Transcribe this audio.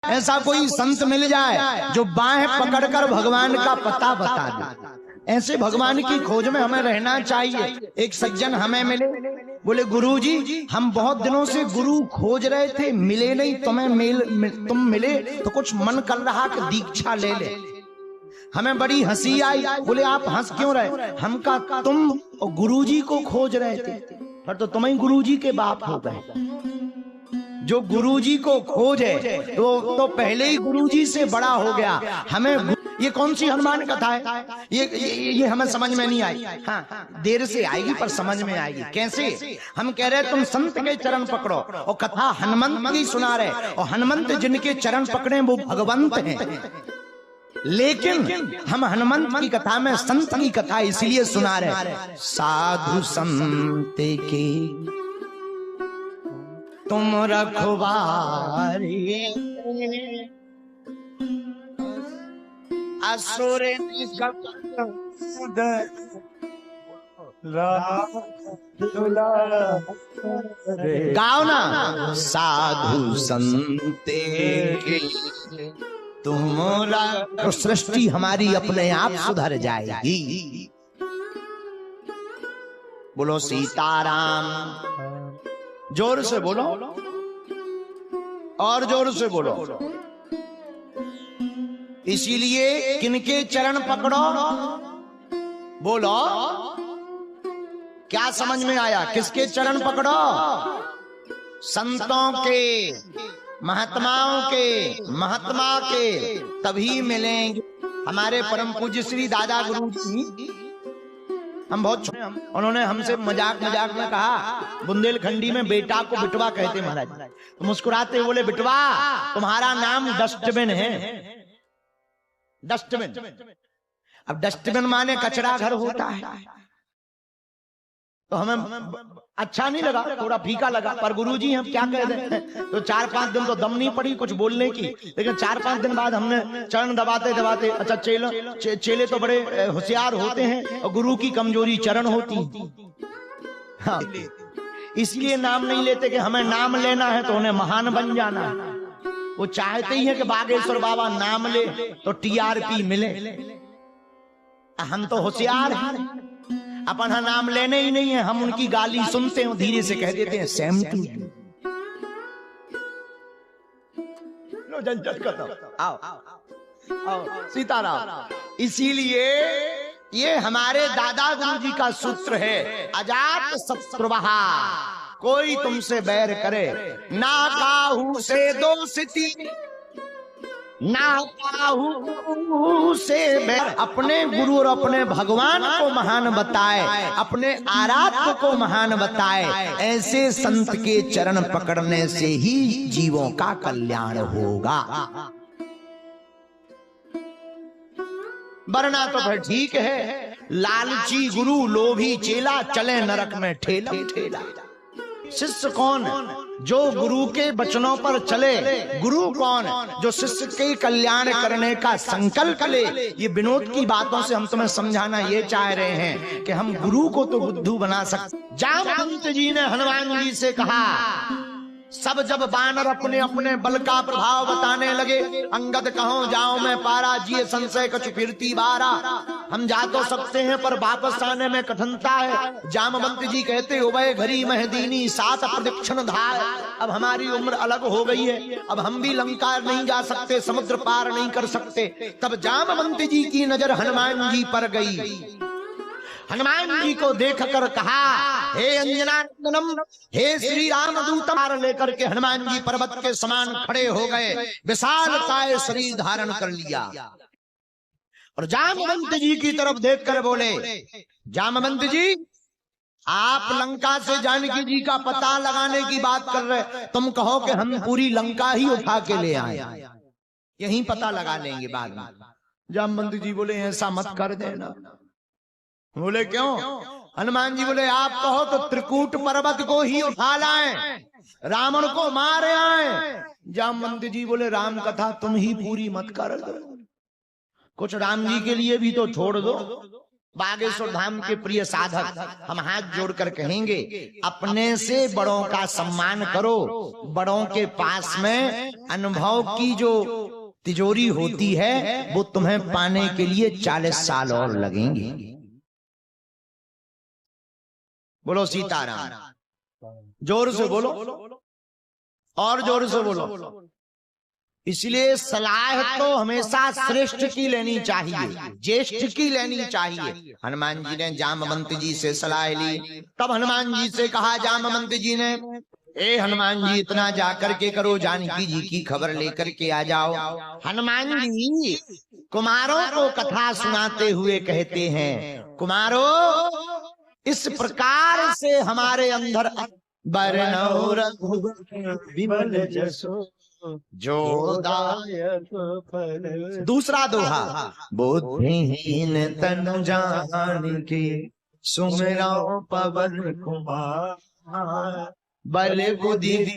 ऐसा कोई संत मिल जाए जो बाहें पकड़कर भगवान का पता बता दे। ऐसे भगवान की खोज में हमें रहना चाहिए। एक सज्जन हमें मिले, बोले गुरुजी हम बहुत दिनों से गुरु खोज रहे थे, मिले नहीं, तुम मिले तो कुछ मन कर रहा कि दीक्षा ले ले। हमें बड़ी हंसी आई। बोले आप हंस क्यों रहे? हम का तुम और गुरुजी को खोज रहे थे, पर तो तुम ही गुरुजी के बाप हो गए। जो गुरुजी को खोजे तो पहले ही गुरुजी से बड़ा हो गया। हमें ये कौन सी हनुमान कथा है? ये हमें समझ में नहीं आई। हाँ, देर से आएगी पर समझ में आएगी। कैसे? हम कह रहे तुम संत के चरण पकड़ो और कथा हनुमंत की सुना रहे, और हनुमंत जिनके चरण पकड़े वो भगवंत हैं। लेकिन हम हनुमंत की कथा में संत की कथा इसलिए सुना रहे, साधु संत के तुम रखवारे असुर गाओ ना। साधु संत के तुमरा तो सृष्टि हमारी अपने आप सुधर जाएगी। बोलो सीताराम। जोर से बोलो और जोर से बोलो। इसीलिए किनके चरण पकड़ो? बोलो, क्या समझ में आया? किसके चरण पकड़ो? संतों के, महात्माओं के, महात्मा के, तभी मिलेंगे। हमारे परम पूज्य श्री दादा गुरु जी, हम बहुत छोटे, उन्होंने हमसे मजाक में कहा, बुंदेलखंडी में बेटा को बिटवा कहते महाराज। तो मुस्कुराते बोले, बिटवा तुम्हारा नाम डस्टबिन है। डस्टबिन, अब डस्टबिन माने कचरा घर होता है। तो हमें अच्छा नहीं लगा, थोड़ा फीका लगा, पर गुरुजी हम क्या कह रहे हैं। तो 4-5 दिन तो दम नहीं पड़ी कुछ बोलने की, लेकिन 4-5 दिन बाद हमने चरण दबाते दबाते, अच्छा चेले तो बड़े होशियार होते हैं और गुरु की कमजोरी चरण होती। हाँ, इसलिए नाम नहीं लेते कि हमें नाम लेना है तो उन्हें महान बन जाना है। वो चाहते ही है कि बागेश्वर बाबा नाम ले तो टीआरपी मिले। हम तो होशियार हैं, अपन नाम लेने ही नहीं है, हम उनकी गाली सुनते हैं, धीरे से कह देते हैं सेम टू यू। लो झंझट खत्म, आओ सीताराम। इसीलिए ये हमारे दादा गुरु जी का सूत्र है, अजात शत्रुवहा, कोई तुमसे बैर करे ना काहू से दोस्ती, ना काहू से बैर। अपने गुरु और अपने भगवान को महान बताए, अपने आराध्य को महान बताए। ऐसे संत के चरण पकड़ने से ही जीवों का कल्याण होगा, वरना तो फिर ठीक है, लालची गुरु लोभी चेला, चले नरक में ठेला ठेला। शिष्य कौन? जो गुरु के वचनों पर चले। गुरु कौन? जो शिष्य के कल्याण करने का संकल्प ले। ये विनोद की बातों से हम तुम्हें समझाना ये चाह रहे हैं कि हम गुरु को तो बुद्धू बना सकते। जामवंत जी ने हनुमान जी से कहा, सब जब बानर अपने अपने बल का प्रभाव बताने लगे, अंगद कहो जाओ मैं पारा, जिये संशय कछु फिरती बारा। हम जा तो सकते हैं पर वापस आने में कठिनता है। जामवंत जी कहते, उभय घरी महदीनी 7 प्रदक्षिण धार। अब हमारी उम्र अलग हो गई है, अब हम भी लंका नहीं जा सकते, समुद्र पार नहीं कर सकते। तब जामवंत जी की नजर हनुमान जी पर गई। हनुमान जी को देखकर कहा, हे अंजनानंदनम, हे श्री राम दूतम। लेकर के हनुमान जी पर्वत के समान खड़े हो गए, विशाल काय शरीर धारण कर लिया और जामवंत जी की तरफ देखकर बोले, जामवंत जी आप लंका से जानकी जी का पता लगाने की बात कर रहे, तुम कहो कि हम पूरी लंका ही उठा के ले आए, यहीं पता लगा लेंगे बाद में। जामवंत जी बोले, ऐसा मत कर देना। बोले क्यों? हनुमान जी बोले, आप कहो तो त्रिकूट पर्वत को ही उठा लाएं, रावण को मार आए। जामवंत जी बोले, राम कथा तुम ही पूरी मत कर दो, कुछ राम जी के लिए भी तो छोड़ दो। बागेश्वर धाम के प्रिय साधक, हम हाथ जोड़कर कहेंगे, अपने से बड़ों का सम्मान करो। बड़ों के पास में अनुभव की जो तिजोरी होती है वो तुम्हें पाने के लिए 40 साल और लगेंगे। बोलो सीताराम, जोर से बोलो और जोर से बोलो। इसलिए सलाह तो हमेशा श्रेष्ठ की लेनी चाहिए, ज्येष्ठ की लेनी चाहिए। हनुमान जी ने जामवंत जी से सलाह ली, तब हनुमान जी से कहा जामवंत जी ने, ए हनुमान जी इतना जाकर के करो, जानकी जी की खबर लेकर के आ जाओ। हनुमान जी कुमारों को कथा सुनाते हुए कहते हैं, कुमारों इस प्रकार से हमारे अंदर बरनौ रघुबर विमल जसो जो दूसरा दोहा, बुद्धिहीन तन जान के सुमिरौ पवन कुमार, बल बुद्धि